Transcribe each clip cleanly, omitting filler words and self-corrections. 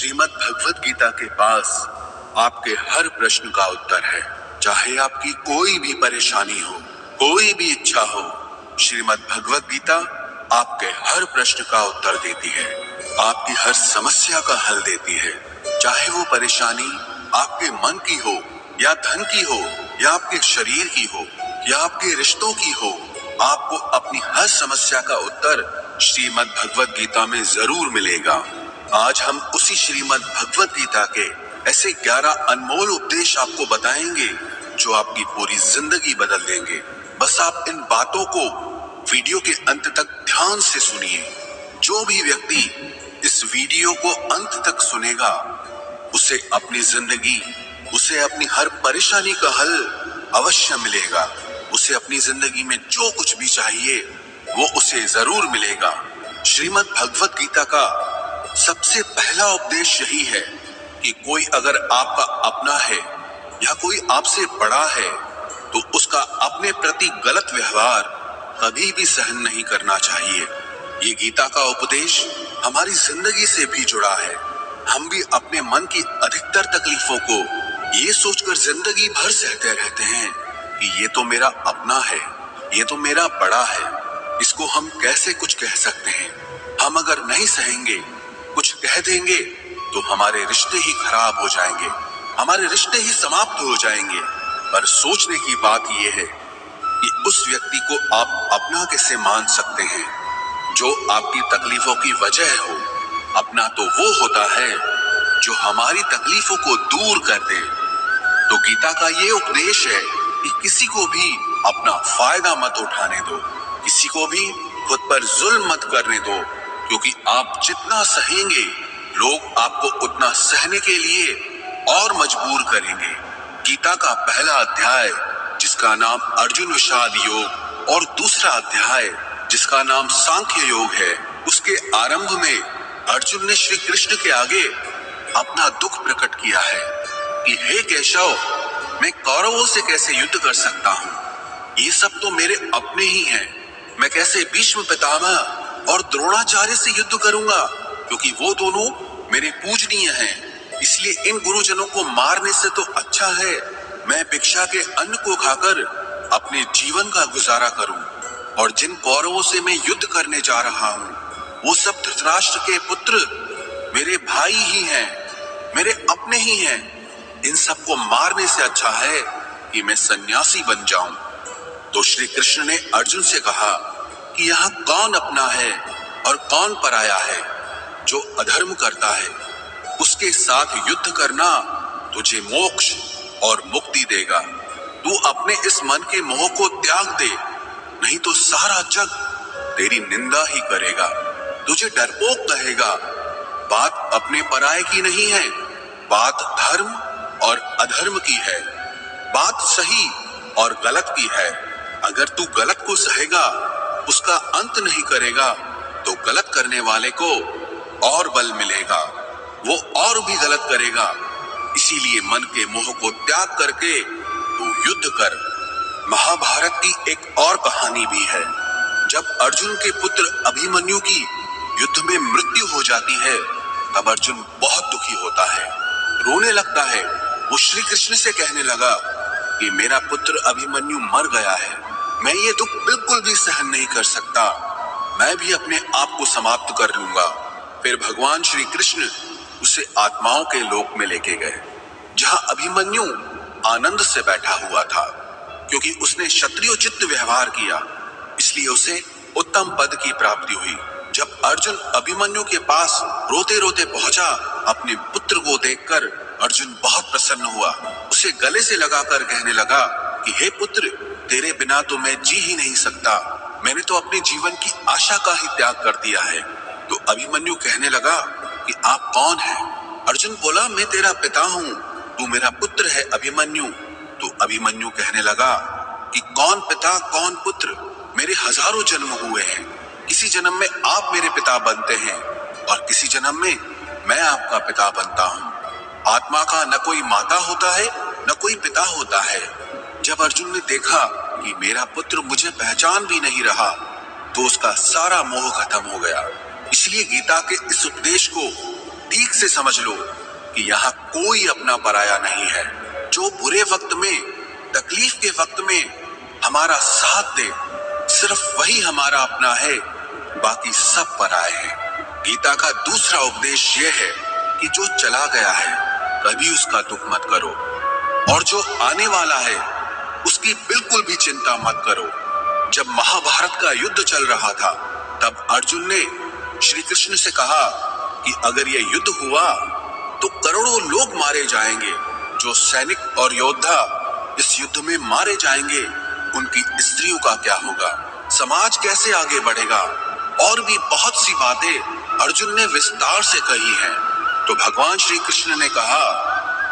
श्रीमद् भगवत गीता के पास आपके हर प्रश्न का उत्तर है। चाहे आपकी कोई भी परेशानी हो, कोई भी इच्छा हो, श्रीमद् भगवत गीता आपके हर प्रश्न का उत्तर देती है, आपकी हर समस्या का हल देती है। चाहे वो परेशानी आपके मन की हो, या धन की हो, या आपके शरीर की हो, या आपके रिश्तों की हो, आपको अपनी हर समस्या का उत्तर श्रीमद् भगवत गीता में जरूर मिलेगा। आज हम उसी श्रीमद् भगवत गीता के ऐसे 11 अनमोल उपदेश आपको बताएंगे जो आपकी पूरी जिंदगी बदल देंगे। बस आप इन बातों को वीडियो के अंत तक ध्यान से सुनिए। जो भी व्यक्ति इस वीडियो को अंत तक सुनेगा, उसे अपनी जिंदगी, उसे अपनी हर परेशानी का हल अवश्य मिलेगा। उसे अपनी जिंदगी में जो कुछ भी चाहिए वो उसे जरूर मिलेगा। श्रीमद् भगवत गीता का सबसे पहला उपदेश यही है कि कोई अगर आपका अपना है या कोई आपसे बड़ा है तो उसका अपने प्रति गलत व्यवहार कभी भी सहन नहीं करना चाहिए। ये गीता का उपदेश हमारी जिंदगी से भी जुड़ा है। हम भी अपने मन की अधिकतर तकलीफों को ये सोचकर जिंदगी भर सहते रहते हैं कि ये तो मेरा अपना है, ये तो मेरा बड़ा है, इसको हम कैसे कुछ कह सकते हैं। हम अगर नहीं सहेंगे, कुछ कह देंगे तो हमारे रिश्ते ही खराब हो जाएंगे, हमारे रिश्ते ही समाप्त हो जाएंगे। पर सोचने की बात यह है कि उस व्यक्ति को आप अपना कैसे मान सकते हैं जो आपकी तकलीफों की वजह हो। अपना तो वो होता है जो हमारी तकलीफों को दूर कर दे। तो गीता का ये उपदेश है कि किसी को भी अपना फायदा मत उठाने दो, किसी को भी खुद पर जुल्म मत करने दो, क्योंकि आप जितना सहेंगे लोग आपको उतना सहने के लिए और मजबूर करेंगे। गीता का पहला अध्याय जिसका नाम अर्जुन विषाद योग और दूसरा अध्याय जिसका नाम सांख्य योग है, उसके आरंभ में अर्जुन ने श्री कृष्ण के आगे अपना दुख प्रकट किया है कि हे केशव, मैं कौरवों से कैसे युद्ध कर सकता हूँ। ये सब तो मेरे अपने ही हैं। मैं कैसे भीष्म पितामह और द्रोणाचार्य से युद्ध करूंगा, क्योंकि वो दोनों मेरे पूजनीय हैं। इसलिए इन गुरुजनों को मारने से तो अच्छा है मैं भिक्षा के अन्न को खाकर अपने जीवन का गुजारा करूं। और जिन कौरवों से मैं युद्ध करने जा रहा हूं, वो सब धृतराष्ट्र के पुत्र मेरे भाई ही हैं, मेरे अपने ही हैं। इन सबको मारने से अच्छा है कि मैं सन्यासी बन जाऊं। तो श्री कृष्ण ने अर्जुन से कहा कि यहाँ कौन अपना है और कौन पराया है। जो अधर्म करता है उसके साथ युद्ध करना तुझे मोक्ष और मुक्ति देगा। तू अपने इस मन के मोह को त्याग दे, नहीं तो सारा जग तेरी निंदा ही करेगा, तुझे डरपोक कहेगा। बात अपने पराये की नहीं है, बात धर्म और अधर्म की है, बात सही और गलत की है। अगर तू गलत को सहेगा, उसका अंत नहीं करेगा, तो गलत करने वाले को और बल मिलेगा, वो और भी गलत करेगा। इसीलिए मन के मोह को त्याग करके तू युद्ध कर। महाभारत की एक और कहानी भी है। जब अर्जुन के पुत्र अभिमन्यु की युद्ध में मृत्यु हो जाती है, तब अर्जुन बहुत दुखी होता है, रोने लगता है। वो श्री कृष्ण से कहने लगा कि मेरा पुत्र अभिमन्यु मर गया है, मैं ये दुख बिल्कुल भी सहन नहीं कर सकता, मैं भी अपने आप को समाप्त कर लूंगा। फिर भगवान श्री कृष्ण उसे आत्माओं के लोक में लेके गए, जहां अभिमन्यु आनंद से बैठा हुआ था। क्योंकि उसने क्षत्रियोचित व्यवहार किया, इसलिए उसे उत्तम पद की प्राप्ति हुई। जब अर्जुन अभिमन्यु के पास रोते रोते पहुंचा, अपने पुत्र को देखकर अर्जुन बहुत प्रसन्न हुआ। उसे गले से लगाकर कहने लगा कि हे पुत्र, तेरे बिना तो मैं जी ही नहीं सकता, मैंने तो अपने जीवन की आशा का ही त्याग कर दिया है। तो अभिमन्यु कहने लगा कि आप कौन हैं? अर्जुन बोला, मैं तेरा पिता हूँ, तू मेरा पुत्र है अभिमन्यु। तो अभिमन्यु कहने लगा कि कौन पिता कौन पुत्र, मेरे हजारों जन्म हुए हैं। किसी जन्म में आप मेरे पिता बनते हैं और किसी जन्म में मैं आपका पिता बनता हूँ। आत्मा का न कोई माता होता है न कोई पिता होता है। जब अर्जुन ने देखा कि मेरा पुत्र मुझे पहचान भी नहीं रहा, तो उसका सारा मोह खत्म हो गया। इसलिए गीता के इस उपदेश को ठीक से समझ लो कि यहाँ कोई अपना पराया नहीं है। जो बुरे वक्त में, तकलीफ के वक्त में हमारा साथ दे, सिर्फ वही हमारा अपना है, बाकी सब पराए हैं। गीता का दूसरा उपदेश यह है कि जो चला गया है कभी उसका दुख मत करो, और जो आने वाला है उसकी बिल्कुल भी चिंता मत करो। जब महाभारत का युद्ध चल रहा था तब अर्जुन ने श्री कृष्ण से कहा कि अगर यह युद्ध हुआ तो करोड़ों लोग मारे जाएंगे। जो सैनिक और योद्धा इस युद्ध में मारे जाएंगे उनकी स्त्रियों का क्या होगा, समाज कैसे आगे बढ़ेगा। और भी बहुत सी बातें अर्जुन ने विस्तार से कही हैं। तो भगवान श्री कृष्ण ने कहा,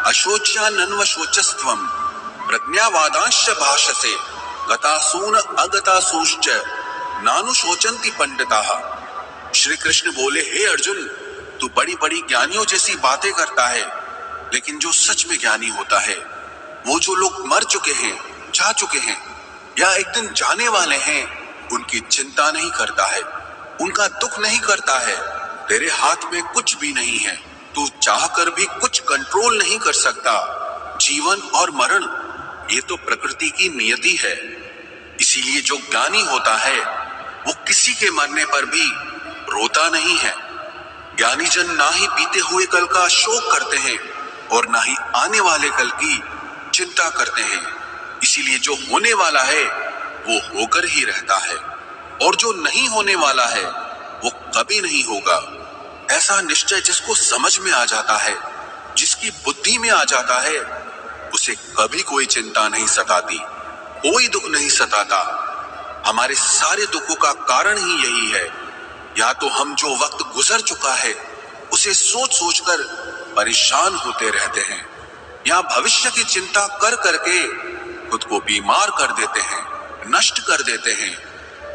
अशोच्यानन्वशोचस्त्वं प्रज्ञावादांश्च भाषसे गतासून अगतासूश्च नानुशोचन्ति पंडिताः। श्री कृष्ण बोले, हे अर्जुन, तू बड़ी बड़ी ज्ञानियों जैसी बातें करता है, लेकिन जो सच में ज्ञानी होता है, वो जो लोग मर चुके हैं, जा चुके हैं या एक दिन जाने वाले हैं, उनकी चिंता नहीं करता है, उनका दुख नहीं करता है। तेरे हाथ में कुछ भी नहीं है, तू चाहकर भी कुछ कंट्रोल नहीं कर सकता। जीवन और मरण ये तो प्रकृति की नियति है। इसीलिए जो ज्ञानी होता है वो किसी के मरने पर भी रोता नहीं है। ज्ञानी जन ना ही बीते हुए कल का शोक करते हैं और ना ही आने वाले कल की चिंता करते हैं। इसीलिए जो होने वाला है वो होकर ही रहता है, और जो नहीं होने वाला है वो कभी नहीं होगा। ऐसा निश्चय जिसको समझ में आ जाता है, जिसकी बुद्धि में आ जाता है, उसे कभी कोई चिंता नहीं सताती, कोई दुख नहीं सताता। हमारे सारे दुखों का कारण ही यही है। या तो हम जो वक्त गुजर चुका है उसे सोच सोच कर परेशान होते रहते हैं, या भविष्य की चिंता कर करके खुद को बीमार कर देते हैं, नष्ट कर देते हैं।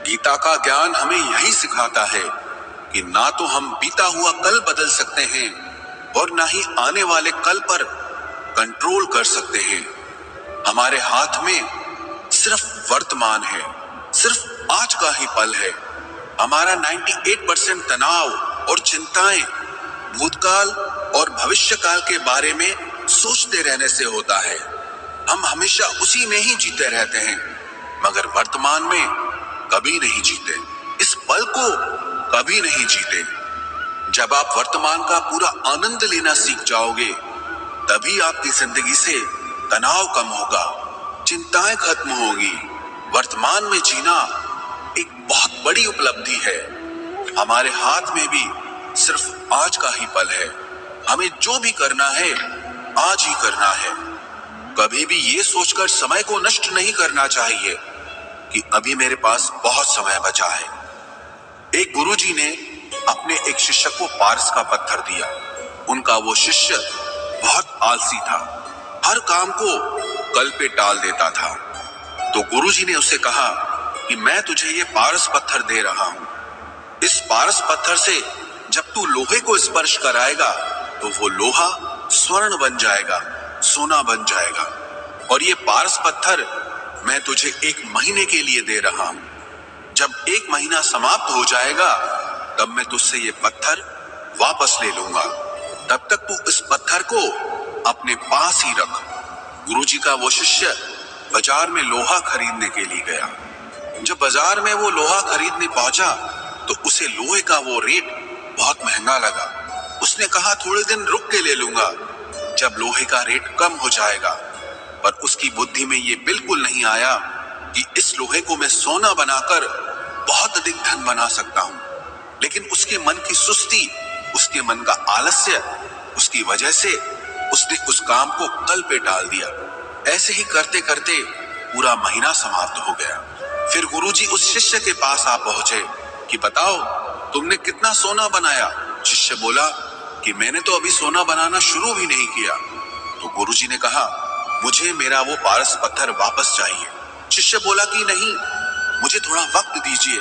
गीता का ज्ञान हमें यही सिखाता है कि ना तो हम बीता हुआ कल बदल सकते हैं और ना ही आने वाले कल पर कंट्रोल कर सकते हैं। हमारे हाथ में सिर्फ वर्तमान है, सिर्फ आज का ही पल है। हमारा 98% तनाव और चिंताएं भूतकाल और भविष्यकाल के बारे में सोचते रहने से होता है। हम हमेशा उसी में ही जीते रहते हैं, मगर वर्तमान में कभी नहीं जीते, इस पल को कभी नहीं जीते। जब आप वर्तमान का पूरा आनंद लेना सीख जाओगे, तभी आपकी जिंदगी से तनाव कम होगा, चिंताएं खत्म होगी। वर्तमान में जीना एक बहुत बड़ी उपलब्धि है। हमारे हाथ में भी सिर्फ आज का ही पल है। हमें जो भी करना है आज ही करना है। कभी भी ये सोचकर समय को नष्ट नहीं करना चाहिए कि अभी मेरे पास बहुत समय बचा है। एक गुरुजी ने अपने एक शिष्य को पारस का पत्थर दिया। उनका वो शिष्य बहुत आलसी था, हर काम को कल पे टाल देता था। तो गुरुजी ने उसे कहा कि मैं तुझे ये पारस पत्थर दे रहा हूं। इस पारस पत्थर से जब तू लोहे को स्पर्श कराएगा तो वो लोहा स्वर्ण बन जाएगा, सोना बन जाएगा। और ये पारस पत्थर मैं तुझे 1 महीने के लिए दे रहा हूं। जब 1 महीना समाप्त हो जाएगा तब मैं तुझसे ये पत्थर वापस ले लूंगा। तब तक तू इस पत्थर को अपने पास ही रख। गुरुजी का वो शिष्य बाजार में लोहा खरीदने के लिए गया। जब बाजार में वो लोहा खरीदने पहुंचा तो उसे लोहे का वो रेट बहुत महंगा लगा। उसने कहा थोड़े दिन रुक के ले लूंगा, जब लोहे का रेट कम हो जाएगा। पर उसकी बुद्धि में ये बिल्कुल नहीं आया कि इस लोहे को मैं सोना बनाकर बहुत अधिक धन बना सकता हूं। लेकिन उसके मन की सुस्ती, उसके मन का आलस्य, उसकी वजह से उसने उस काम को कल पे टाल दिया। ऐसे ही करते करते पूरा महीना समाप्त हो गया। फिर गुरुजी उस शिष्य के पास आ पहुंचे कि बताओ तुमने कितना सोना बनाया। शिष्य बोला कि मैंने तो अभी सोना बनाना शुरू भी नहीं किया। तो गुरुजी ने कहा मुझे मेरा वो पारस पत्थर वापस चाहिए। शिष्य बोला कि नहीं, मुझे थोड़ा वक्त दीजिए,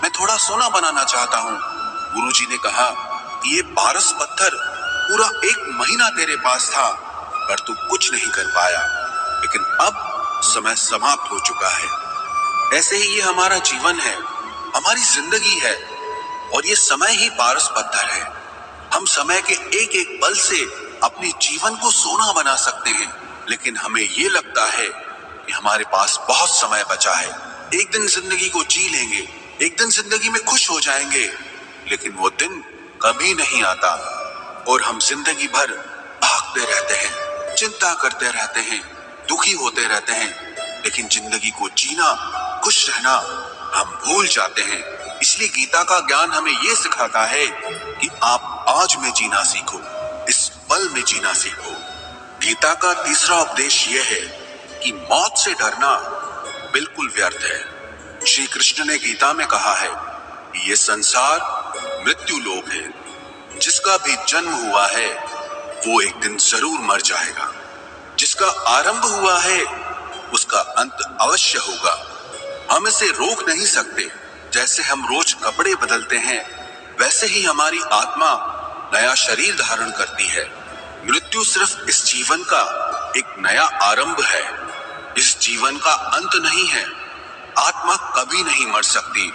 मैं थोड़ा सोना बनाना चाहता हूँ। गुरुजी ने कहा कि ये पारस पत्थर पूरा 1 महीना तेरे पास था पर तू कुछ नहीं कर पाया, लेकिन अब समय समाप्त हो चुका है। ऐसे ही ये हमारा जीवन है, हमारी जिंदगी है, और ये समय ही पारस पत्थर है। हम समय के एक एक पल से अपने जीवन को सोना बना सकते हैं, लेकिन हमें ये लगता है कि हमारे पास बहुत समय बचा है, एक दिन जिंदगी को जी लेंगे, एक दिन जिंदगी में खुश हो जाएंगे, लेकिन वो दिन कभी नहीं आता और हम जिंदगी भर भागते रहते हैं, चिंता करते रहते हैं, दुखी होते रहते हैं, लेकिन जिंदगी को जीना, खुश रहना हम भूल जाते हैं। इसलिए गीता का ज्ञान हमें ये सिखाता है कि आप आज में जीना सीखो, इस पल में जीना सीखो। गीता का तीसरा उपदेश यह है कि मौत से डरना बिल्कुल व्यर्थ है। श्री कृष्ण ने गीता में कहा है कि ये संसार मृत्यु लोक है, जिसका भी जन्म हुआ है वो एक दिन जरूर मर जाएगा, जिसका आरंभ हुआ है उसका अंत अवश्य होगा। हम इसे रोक नहीं सकते। जैसे हम रोज कपड़े बदलते हैं, वैसे ही हमारी आत्मा नया शरीर धारण करती है। मृत्यु सिर्फ इस जीवन का एक नया आरंभ है, इस जीवन का अंत नहीं है। आत्मा कभी नहीं मर सकती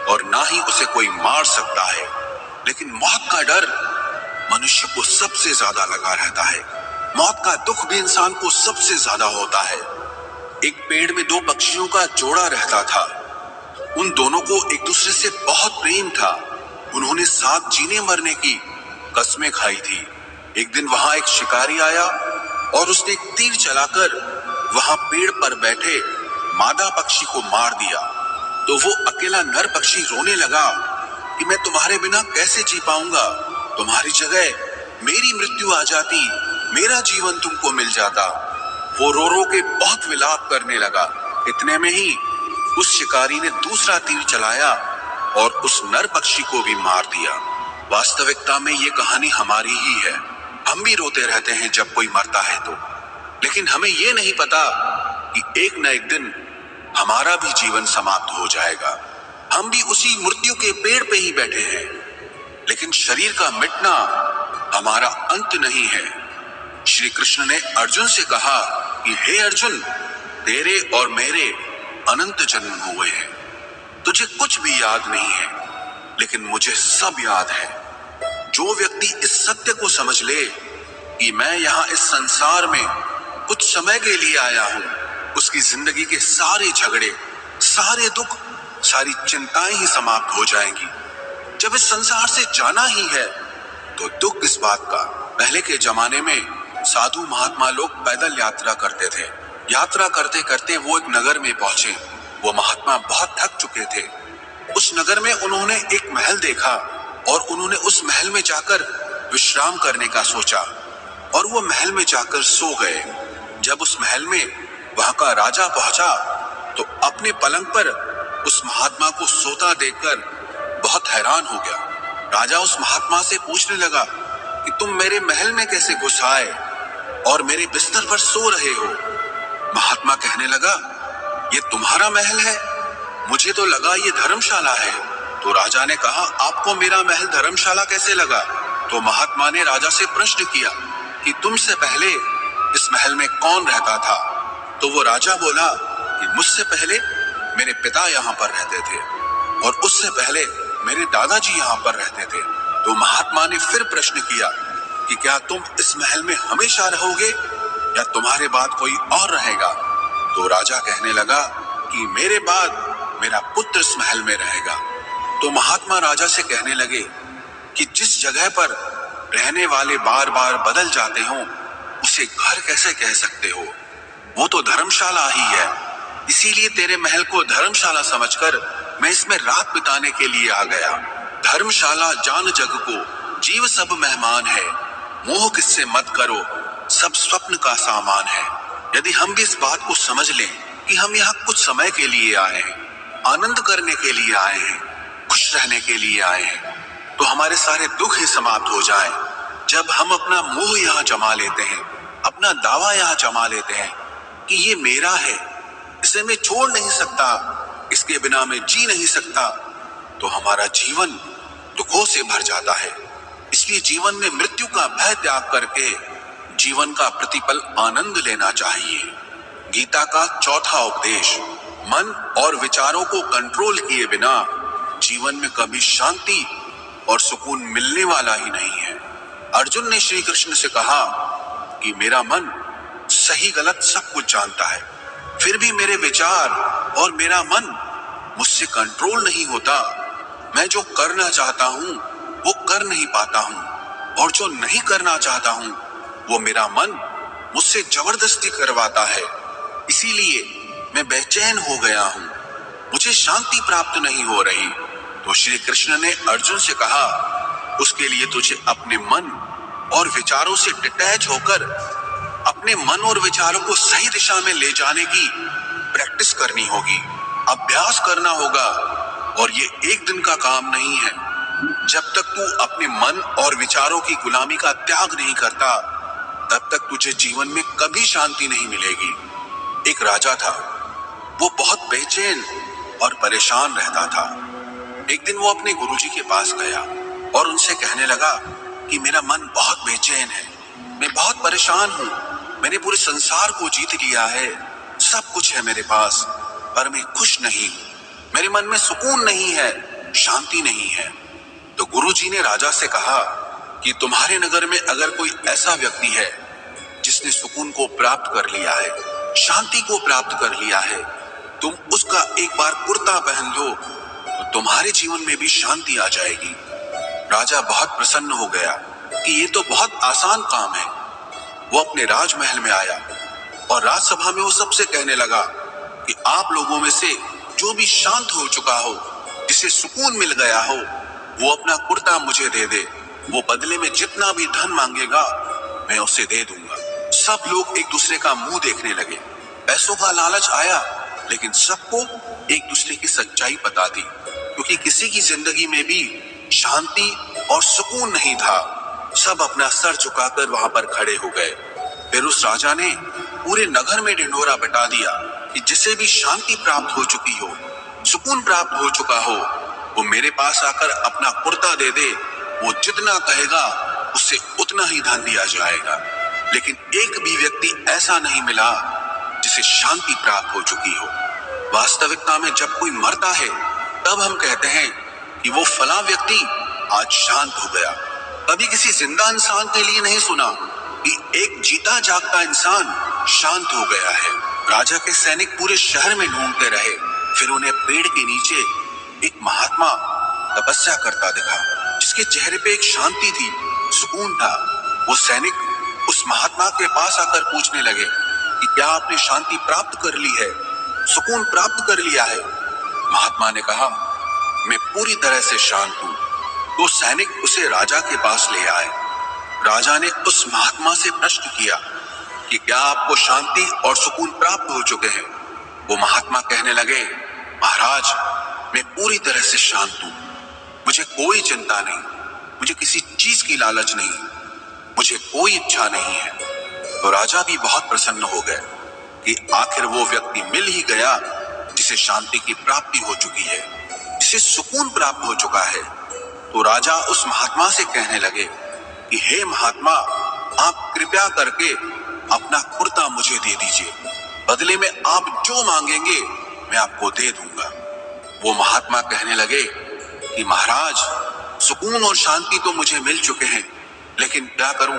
और ना ही उसे कोई मार सकता है, लेकिन मौत का डर मनुष्य को सबसे ज्यादा लगा रहता है। मौत का दुख भी इंसान को सबसे ज्यादा होता है। एक पेड़ में दो पक्षियों का जोड़ा रहता था। उन दोनों को एक दूसरे से बहुत प्रेम था। उन्होंने साथ जीने मरने की कस्में खाई थी। एक दिन वहां एक शिकारी आया और उसने एक तीर चलाकर वहां पेड़ पर बैठे मादा पक्षी को मार दिया। तो वो अकेला नर पक्षी रोने लगा कि मैं तुम्हारे बिना कैसे जी पाऊंगा, तुम्हारी जगह मेरी मृत्यु आ जाती, मेरा जीवन तुमको मिल जाता। वो रो रो के बहुत विलाप करने लगा। इतने में ही उस शिकारी ने दूसरा तीर चलाया और उस नर पक्षी को भी मार दिया। वास्तविकता में ये कहानी हमारी ही है। हम भी रोते रहते हैं जब कोई मरता है तो, लेकिन हमें ये नहीं पता कि एक न एक दिन हमारा भी जीवन समाप्त हो जाएगा। हम भी उसी मृत्यु के पेड़ पे ही बैठे हैं, लेकिन शरीर का मिटना हमारा अंत नहीं है। श्री कृष्ण ने अर्जुन से कहा कि हे अर्जुन, तेरे और मेरे अनंत जन्म हुए हैं, तुझे कुछ भी याद नहीं है, लेकिन मुझे सब याद है। जो व्यक्ति इस सत्य को समझ ले कि मैं यहाँ इस संसार में कुछ समय के लिए आया हूँ, उसकी जिंदगी के सारे झगड़े, सारे दुख, सारी चिंताएं ही समाप्त हो जाएंगी। जब इस संसार से जाना ही है तो दुख किस बात का। पहले के जमाने में साधु महात्मा लोग पैदल यात्रा करते थे। यात्रा करते करते वो एक नगर में पहुंचे। वो महात्मा बहुत थक चुके थे। उस नगर में उन्होंने एक महल देखा और उन्होंने उस महल में जाकर विश्राम करने का सोचा और वो महल में जाकर सो गए। जब उस महल में वहां का राजा पहुंचा तो अपने पलंग पर उस महात्मा को सोता देखकर बहुत हैरान हो गया। राजा उस महात्मा से पूछने लगा कि तुम मेरे महल में कैसे घुस आए और मेरे बिस्तर पर सो रहे हो। महात्मा कहने लगा, ये तुम्हारा महल है, मुझे तो लगा ये धर्मशाला है। तो राजा ने कहा, आपको मेरा महल धर्मशाला कैसे लगा? तो महात्मा ने राजा से प्रश्न किया कि तुमसे पहले इस महल में कौन रहता था? तो वो राजा बोला कि मुझसे पहले मेरे पिता यहाँ पर रहते थे और उससे पहले मेरे दादाजी यहाँ पर रहते थे। तो महात्मा ने फिर प्रश्न किया कि क्या तुम इस महल में हमेशा रहोगे या तुम्हारे बाद कोई और रहेगा? तो राजा कहने लगा कि मेरे बाद मेरा पुत्र इस महल में रहेगा। तो महात्मा राजा से कहने लगे कि जिस जगह पर रहने वाले बार बार बदल जाते हो उसे घर कैसे कह सकते हो? वो तो धर्मशाला ही है। इसीलिए तेरे महल को धर्मशाला समझकर मैं इसमें रात बिताने के लिए आ गया। धर्मशाला जान जग को, जीव सब मेहमान है, मोह किससे मत करो, सब स्वप्न का सामान है। यदि हम भी इस बात को समझ लें कि हम यहाँ कुछ समय के लिए आए हैं, आनंद करने के लिए आए हैं, खुश रहने के लिए आए हैं, तो हमारे सारे दुख ही समाप्त हो जाएं। जब हम अपना मोह यहाँ जमा लेते हैं, अपना दावा यहाँ जमा लेते हैं कि ये मेरा है, इसे मैं छोड़ नहीं सकता, इसके बिना मैं जी नहीं सकता, तो हमारा जीवन दुखों से भर जाता है। इसलिए जीवन में मृत्यु का भय त्याग करके जीवन का प्रतिपल आनंद लेना चाहिए। गीता का चौथा उपदेश, मन और विचारों को कंट्रोल किए बिना जीवन में कभी शांति और सुकून मिलने वाला ही नहीं है। अर्जुन ने श्री कृष्ण से कहा कि मेरा मन सही गलत सब कुछ जानता है, फिर भी मेरे विचार और मेरा मन मुझसे कंट्रोल नहीं होता। मैं जो करना चाहता हूँ वो कर नहीं पाता हूँ, और जो नहीं करना चाहता हूँ वो मेरा मन मुझसे जबरदस्ती करवाता है। इसीलिए मैं बेचैन हो गया हूँ, मुझे शांति प्राप्त नहीं हो रही। तो श्री कृष्ण ने अर्जुन से कहा, उसके लिए तुझे अपने मन और विचारों से डिटैच होकर अपने मन और विचारों को सही दिशा में ले जाने की प्रैक्टिस करनी होगी, अभ्यास करना होगा। और ये एक दिन का काम नहीं है। जब तक तू अपने मन और विचारों की गुलामी का त्याग नहीं करता, तब तक तुझे जीवन में कभी शांति नहीं मिलेगी। एक राजा था, वो बहुत बेचैन और परेशान रहता था। एक दिन वो अपने गुरुजी के पास गया और उनसे कहने लगा कि मेरा मन बहुत बेचैन है, मैं बहुत परेशान हूँ, मैंने पूरे संसार को जीत लिया है, सब कुछ है मेरे पास, पर मैं खुश नहीं हूँ, मेरे मन में सुकून नहीं है, शांति नहीं है। तो गुरुजी ने राजा से कहा कि तुम्हारे नगर में अगर कोई ऐसा व्यक्ति है जिसने सुकून को प्राप्त कर लिया है, शांति को प्राप्त कर लिया है, तुम उसका एक बार कुर्ता पहन लो तो तुम्हारे जीवन में भी शांति आ जाएगी। राजा बहुत प्रसन्न हो गया कि ये तो बहुत आसान काम है। वो अपने राजमहल में आया और राजसभा में वो सबसे कहने लगा कि आप लोगों में से जो भी शांत हो चुका हो, जिसे सुकून मिल गया हो, वो अपना कुर्ता मुझे दे दे, वो बदले में जितना भी धन मांगेगा मैं उसे दे दूंगा। सब लोग एक दूसरे का मुंह देखने लगे। पैसों का लालच आया, लेकिन सबको एक दूसरे की सच्चाई पता थी, क्योंकि किसी की जिंदगी में भी शांति और सुकून नहीं था। सब अपना सर झुकाकर वहां पर खड़े हो गए। फिर उस राजा ने पूरे नगर में ढिंढोरा बटा दिया कि जिसे भी शांति प्राप्त हो चुकी हो, सुकून प्राप्त हो चुका हो, वो मेरे पास आकर अपना कुर्ता दे दे, वो जितना कहेगा उससे उतना ही धन दिया जाएगा। लेकिन एक भी व्यक्ति ऐसा नहीं मिला जिसे शांति प्राप्त हो चुकी हो। वास्तविकता में जब कोई मरता है तब हम कहते हैं कि वो फला व्यक्ति आज शांत हो गया। कभी किसी जिंदा इंसान के लिए नहीं सुना कि एक जीता जागता इंसान शांत हो गया है। राजा के सैनिक पूरे शहर में ढूंढते रहे, फिर उन्हें पेड़ के नीचे एक महात्मा तपस्या करता दिखा, जिसके चेहरे पे एक शांति थी, सुकून था। वो सैनिक उस महात्मा के पास आकर पूछने लगे कि क्या आपने शांति प्राप्त कर ली है, सुकून प्राप्त कर लिया है? महात्मा ने कहा, मैं पूरी तरह से शांत हूँ। तो सैनिक उसे राजा के पास ले आए। राजा ने उस महात्मा से प्रश्न किया कि क्या आपको शांति और सुकून प्राप्त हो चुके हैं? वो महात्मा कहने लगे, महाराज, मैं पूरी तरह से शांत हूँ, मुझे कोई चिंता नहीं, मुझे किसी चीज की लालच नहीं, मुझे कोई इच्छा नहीं है। तो राजा भी बहुत प्रसन्न हो गए कि आखिर वो व्यक्ति मिल ही गया जिसे शांति की प्राप्ति हो चुकी है, जिसे सुकून प्राप्त हो चुका है। तो राजा उस महात्मा से कहने लगे कि हे महात्मा, आप कृपया करके अपना कुर्ता मुझे दे दीजिए, बदले में आप जो मांगेंगे मैं आपको दे दूंगा। वो महात्मा कहने लगे कि महाराज, सुकून और शांति तो मुझे मिल चुके हैं, लेकिन क्या करूं,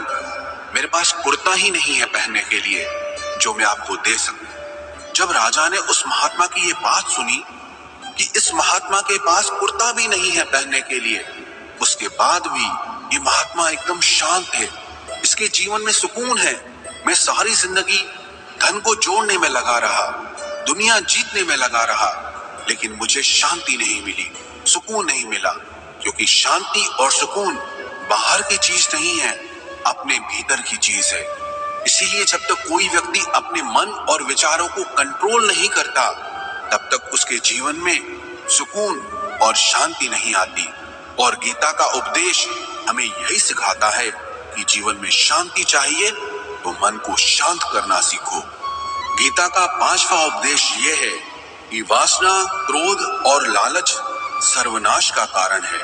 मेरे पास कुर्ता ही नहीं है पहनने के लिए जो मैं आपको दे सकूं। जब राजा ने उस महात्मा की ये बात सुनी कि इस महात्मा के पास कुर्ता भी नहीं है पहनने के लिए, उसके बाद भी ये महात्मा एकदम शांत है, इसके जीवन में सुकून है, मैं सारी जिंदगी धन को जोड़ने में लगा रहा, दुनिया जीतने में लगा रहा, लेकिन मुझे शांति नहीं मिली, सुकून नहीं मिला, क्योंकि शांति और सुकून बाहर की चीज नहीं है, अपने भीतर की चीज है। इसीलिए जब तक कोई व्यक्ति अपने मन और विचारों को कंट्रोल नहीं करता, तब तक उसके जीवन में सुकून और शांति नहीं आती। और गीता का उपदेश हमें यही सिखाता है कि जीवन में शांति चाहिए तो मन को शांत करना सीखो। गीता का 5वां उपदेश ये है कि वासना, क्रोध और लालच सर्वनाश का कारण है,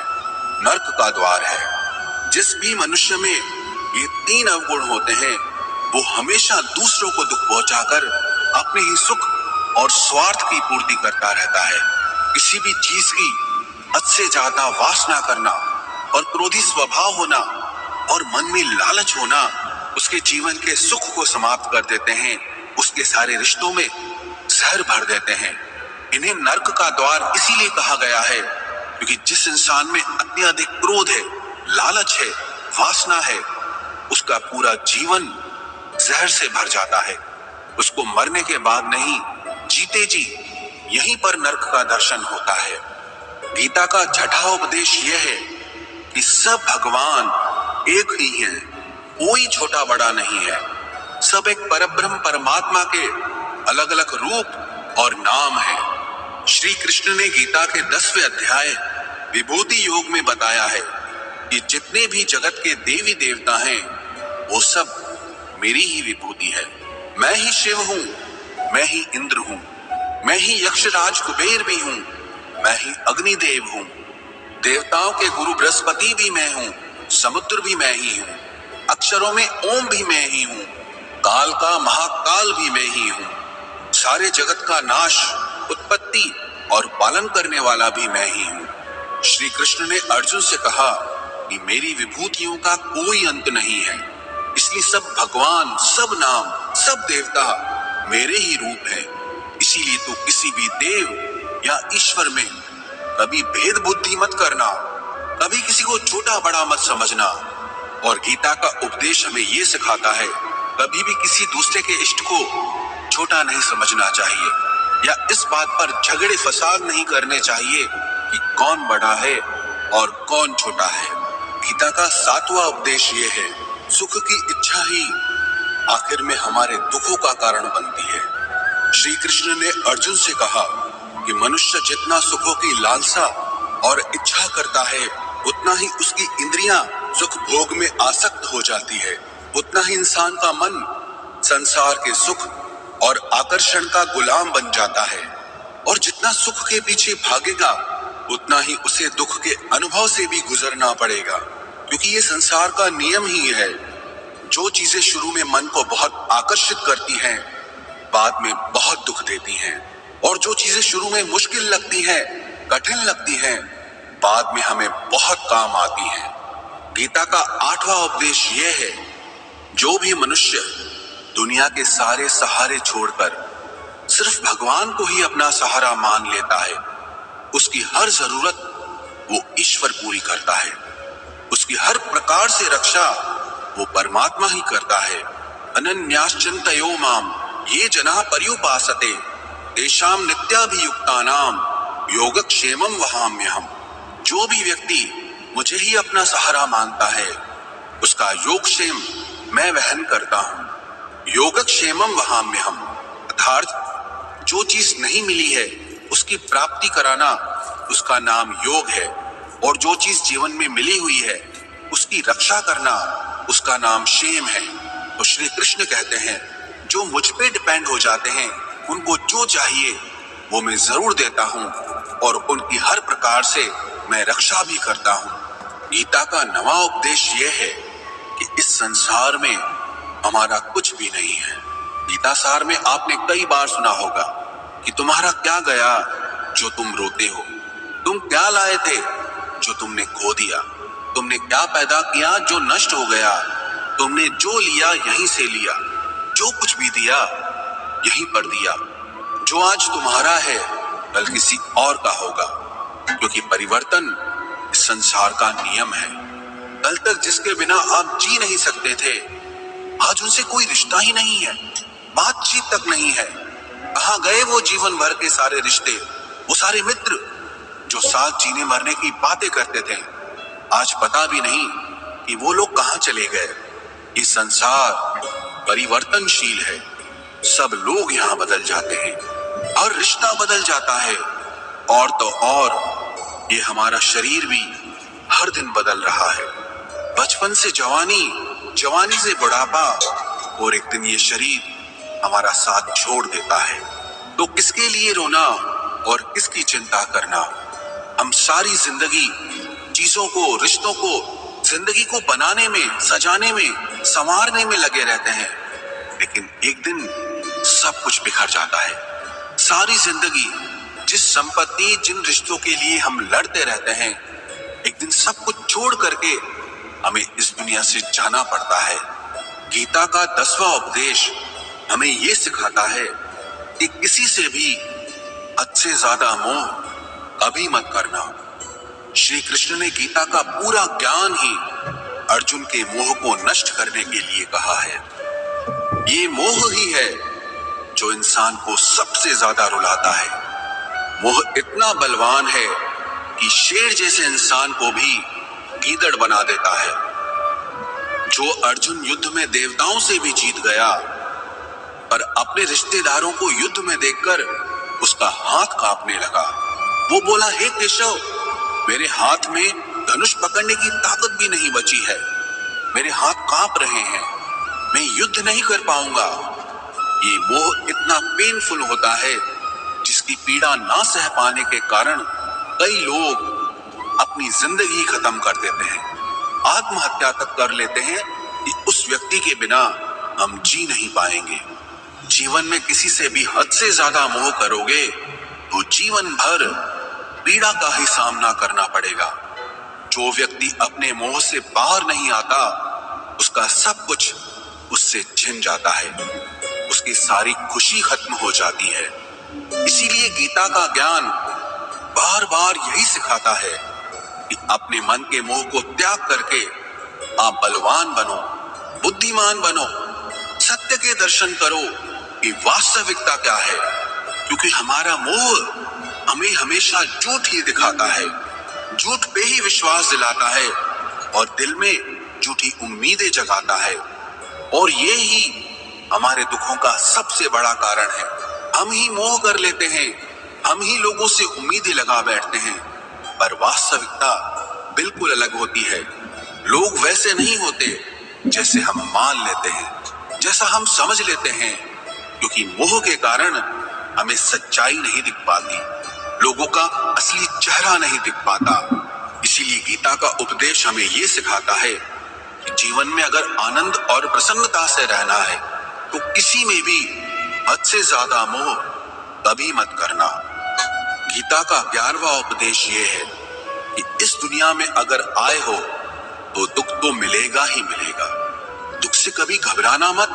नर्क का द्वार है। जिस भी मनुष्य में ये 3 अवगुण होते हैं, वो हमेशा दूसरों को दुख पहुंचाकर अपने ही सुख और स्वार्थ की पूर्ति करता रहता है। किसी भी चीज की हद से ज्यादा वासना करना और क्रोधी स्वभाव होना और मन में लालच होना उसके जीवन के सुख को समाप्त कर देते हैं, उसके सारे रिश्तों में जहर भर देते हैं। इन्हें नर्क का द्वार इसीलिए कहा गया है क्योंकि जिस इंसान में अत्यधिक क्रोध है, लालच है, वासना है, उसका पूरा जीवन जहर से भर जाता है। उसको मरने के बाद नहीं, जीते जी यहीं पर नर्क का दर्शन होता है। गीता का छठा उपदेश यह है कि सब भगवान एक ही हैं, कोई छोटा बड़ा नहीं है। सब एक परब्रह्म परमात्मा के अलग अलग रूप और नाम है। श्री कृष्ण ने गीता के 10वें अध्याय विभूति योग में बताया है कि जितने भी जगत के देवी देवता हैं वो सब मेरी ही विभूति है। मैं ही शिव हूं, मैं ही इंद्र हूं, मैं ही यक्षराज कुबेर भी हूं, मैं ही अग्निदेव हूं, देवताओं के गुरु बृहस्पति भी मैं हूं, समुद्र भी मैं ही हूं, अक्षरों में ओम भी मैं ही हूं, काल का महाकाल भी मैं ही हूं, सारे जगत का नाश, उत्पत्ति और पालन करने वाला भी मैं ही हूं। श्री कृष्ण ने अर्जुन से कहा कि मेरी विभूतियों का कोई अंत नहीं है, इसलिए सब भगवान, सब नाम, सब देवता मेरे ही रूप है। इसीलिए तू किसी भी देव या ईश्वर में कभी भेद बुद्धि मत करना, कभी किसी को छोटा बड़ा मत समझना। और गीता का उपदेश हमें ये सिखाता है कभी भी किसी दूसरे के इष्ट को छोटा नहीं समझना चाहिए या इस बात पर झगड़े फसाद नहीं करने चाहिए कि कौन बड़ा है और कौन छोटा है। गीता का 7वां उपदेश ये है, सुख की इच्छा ही आखिर में हमारे दुखों का कारण बनती है। श्री कृष्ण ने अर्जुन से कहा कि मनुष्य जितना सुखों की लालसा और इच्छा करता है उतना ही उसकी इंद्रियां सुख भोग में आसक्त हो जाती है, उतना ही इंसान का मन संसार के सुख और आकर्षण का गुलाम बन जाता है। और जितना सुख के पीछे भागेगा उतना ही उसे दुख के अनुभव से भी गुजरना पड़ेगा, क्योंकि ये संसार का नियम ही है। जो चीजें शुरू में मन को बहुत आकर्षित करती हैं बाद में बहुत दुख देती हैं, और जो चीजें शुरू में मुश्किल लगती हैं, कठिन लगती हैं, बाद में हमें बहुत काम आती हैं। गीता का 8वां उपदेश यह है, जो भी मनुष्य दुनिया के सारे सहारे छोड़कर सिर्फ भगवान को ही अपना सहारा मान लेता है, उसकी हर जरूरत वो ईश्वर पूरी करता है, उसकी हर प्रकार से रक्षा वो परमात्मा ही करता है। अनन्याश्चिन्तयो माम ये जना पर्युपासते तेषां नित्याभियुक्तानां योगक्षेमं वहाम्यहम्। जो भी व्यक्ति मुझे ही अपना सहारा मानता है उसका योगक्षेम मैं वहन करता हूँ। योगक्षेमं वहाम्यहम् अर्थात जो चीज नहीं मिली है उसकी प्राप्ति कराना उसका नाम योग है, और जो चीज जीवन में मिली हुई है उसकी रक्षा करना उसका नाम क्षेम है। तो श्री कृष्ण कहते हैं जो मुझ पे डिपेंड हो जाते हैं उनको जो चाहिए वो मैं जरूर देता हूँ और उनकी हर प्रकार से मैं रक्षा भी करता हूँ। गीता का 9वां उपदेश यह है कि इस संसार में हमारा कुछ भी नहीं है। गीता सार में आपने कई बार सुना होगा कि तुम्हारा क्या गया जो तुम रोते हो, तुम क्या लाए थे जो तुमने खो दिया, तुमने क्या पैदा किया जो नष्ट हो गया, तुमने जो लिया यहीं से लिया, जो कुछ भी दिया यहीं पर दिया। जो आज तुम्हारा है कल किसी और का होगा, क्योंकि परिवर्तन इस संसार का नियम है। कल तक जिसके बिना आप जी नहीं सकते थे आज उनसे कोई रिश्ता ही नहीं है, बातचीत तक नहीं है। कहाँ गए वो जीवन भर के सारे रिश्ते, वो सारे मित्र जो साथ जीने मरने की बातें करते थे, आज पता भी नहीं कि वो लोग कहाँ चले गए। ये संसार परिवर्तनशील है, सब लोग यहाँ बदल जाते हैं, हर रिश्ता बदल जाता है, और तो और ये हमारा शरीर भी हर दिन बदल रहा है। बचपन से जवानी, जवानी से बुढ़ापा, और एक दिन ये शरीर हमारा साथ छोड़ देता है। तो किसके लिए रोना और किसकी चिंता करना। हम सारी जिंदगी चीजों को, रिश्तों को, जिंदगी को बनाने में, सजाने में, संवारने में लगे रहते हैं, लेकिन एक दिन सब कुछ बिखर जाता है। सारी जिंदगी जिस संपत्ति, जिन रिश्तों के लिए हम लड़ते रहते हैं, एक दिन सब कुछ छोड़ करके हमें इस दुनिया से जाना पड़ता है। गीता का 10वां उपदेश हमें ये सिखाता है कि किसी से भी हद से ज्यादा मोह कभी मत करना। श्री कृष्ण ने गीता का पूरा ज्ञान ही अर्जुन के मोह को नष्ट करने के लिए कहा है। ये मोह ही है जो इंसान को सबसे ज्यादा रुलाता है। मोह इतना बलवान है कि शेर जैसे इंसान को भी गीदड़ बना देता है। जो अर्जुन युद्ध में देवताओं से भी जीत गया, पर अपने रिश्तेदारों को युद्ध में देखकर उसका हाथ कांपने लगा। वो बोला, हे केशव, मेरे हाथ में धनुष पकड़ने की ताकत भी नहीं बची है, मेरे हाथ कांप रहे हैं, मैं युद्ध नहीं कर पाऊंगा। ये मोह इतना पेनफुल होता है जिसकी पीड़ा ना सह पाने के कारण कई लोग अपनी जिंदगी खत्म कर देते हैं, आत्महत्या तक कर लेते हैं कि उस व्यक्ति के बिना हम जी नहीं पाएंगे। जीवन में किसी से भी हद से ज्यादा मोह करोगे तो जीवन भर पीड़ा का ही सामना करना पड़ेगा। जो व्यक्ति अपने मोह से बाहर नहीं आता, उसका सब कुछ उससे छिन जाता है, उसकी सारी खुशी खत्म हो जाती है। इसीलिए गीता का ज्ञान बार बार यही सिखाता है कि अपने मन के मोह को त्याग करके आप बलवान बनो, बुद्धिमान बनो, सत्य के दर्शन करो कि वास्तविकता क्या है। क्योंकि हमारा मोह हमें हमेशा झूठ ही दिखाता है, झूठ पे ही विश्वास दिलाता है और दिल में झूठी उम्मीदें जगाता है। और ये ही हमारे दुखों का सबसे बड़ा कारण है। हम ही मोह कर लेते हैं, हम ही लोगों से उम्मीदें लगा बैठते हैं, पर वास्तविकता बिल्कुल अलग होती है। लोग वैसे नहीं होते जैसे हम मान लेते हैं, जैसा हम समझ लेते हैं, क्योंकि मोह के कारण हमें सच्चाई नहीं दिख पाती, लोगों का असली चेहरा नहीं दिख पाता। इसीलिए गीता का उपदेश हमें ये सिखाता है कि जीवन में अगर आनंद और प्रसन्नता से रहना है तो किसी में भी हद से ज्यादा मोह कभी मत करना। गीता का 11वां उपदेश ये है कि इस दुनिया में अगर आए हो तो दुख तो मिलेगा ही मिलेगा। दुख से कभी घबराना मत,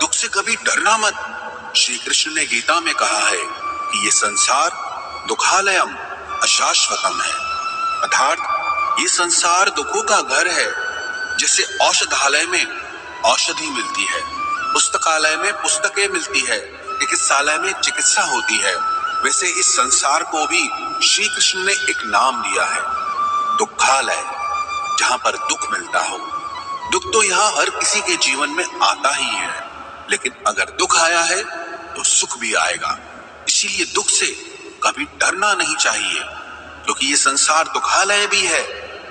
दुख से कभी डरना मत। श्री कृष्ण ने गीता में कहा है कि ये संसार दुखालयम अशाश्वतम है, अर्थात ये संसार दुखों का घर है। जैसे औषधालय में औषधि मिलती है, पुस्तकालय में पुस्तकें मिलती है, चिकित्सालय में चिकित्सा होती है, वैसे इस संसार को भी श्री कृष्ण ने एक नाम दिया है, दुखालय, जहां पर दुख मिलता हो। दुख तो यहाँ हर किसी के जीवन में आता ही है, लेकिन अगर दुख आया है तो सुख भी आएगा। इसीलिए दुख से कभी डरना नहीं चाहिए, क्योंकि ये संसार दुखालय भी है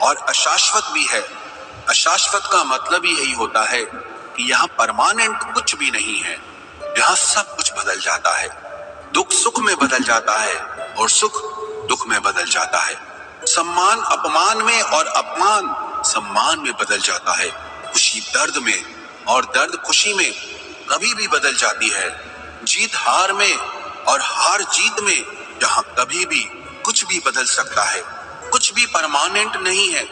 और अशाश्वत भी है। अशाश्वत का मतलब ही यही होता है कि यहाँ परमानेंट कुछ भी नहीं है, यहाँ सब कुछ बदल जाता है। दुख सुख में बदल जाता है और सुख दुख में बदल जाता है। सम्मान अपमान में और अपमान सम्मान में बदल जाता है। खुशी दर्द में और दर्द खुशी में कभी भी बदल जाती है। जीत हार में और हार जीत में जहाँ कभी भी कुछ भी बदल सकता है। कुछ भी परमानेंट नहीं है,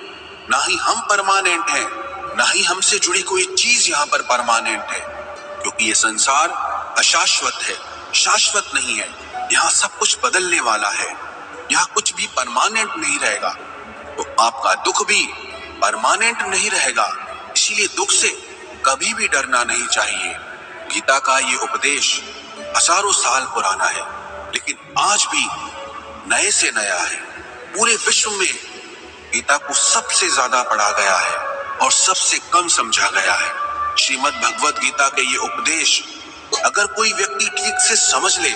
ना ही हम परमानेंट हैं, ना ही हमसे जुड़ी कोई चीज यहाँ पर परमानेंट है, क्योंकि ये संसार अशाश्वत है, शाश्वत नहीं है। यहाँ सब कुछ बदलने वाला है, यहाँ कुछ भी परमानेंट नहीं रहेगा। तो आपका दुख भी परमानेंट नहीं रहेगा, इसीलिए दुख से कभी भी डरना नहीं चाहिए। गीता का ये उपदेश हजारों साल पुराना है, लेकिन आज भी नए से नया है। पूरे विश्व में गीता को सबसे ज्यादा पढ़ा गया है और सबसे कम समझा गया है। श्रीमद् भगवत गीता के ये उपदेश अगर कोई व्यक्ति ठीक से समझ ले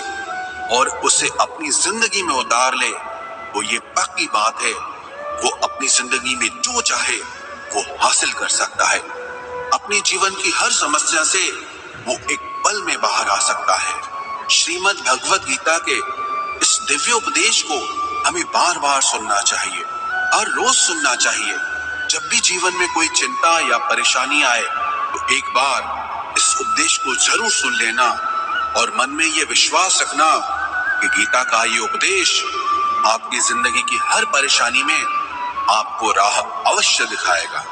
और उसे अपनी जिंदगी में उतार ले, वो ये पक्की बात है, वो अपनी जिंदगी में जो चाहे वो हासिल कर सकता है। अपने जीवन की हर समस्या से वो एक पल में बाहर आ सकता है। श्रीमद् भगवत गीता के इस दिव्य उपदेश को हमें बार बार सुनना चाहिए, हर रोज सुनना चाहिए। जब भी जीवन में कोई चिंता या परेशानी आए तो एक बार इस उपदेश को जरूर सुन लेना और मन में ये विश्वास रखना कि गीता का ये उपदेश आपकी जिंदगी की हर परेशानी में आपको राह अवश्य दिखाएगा।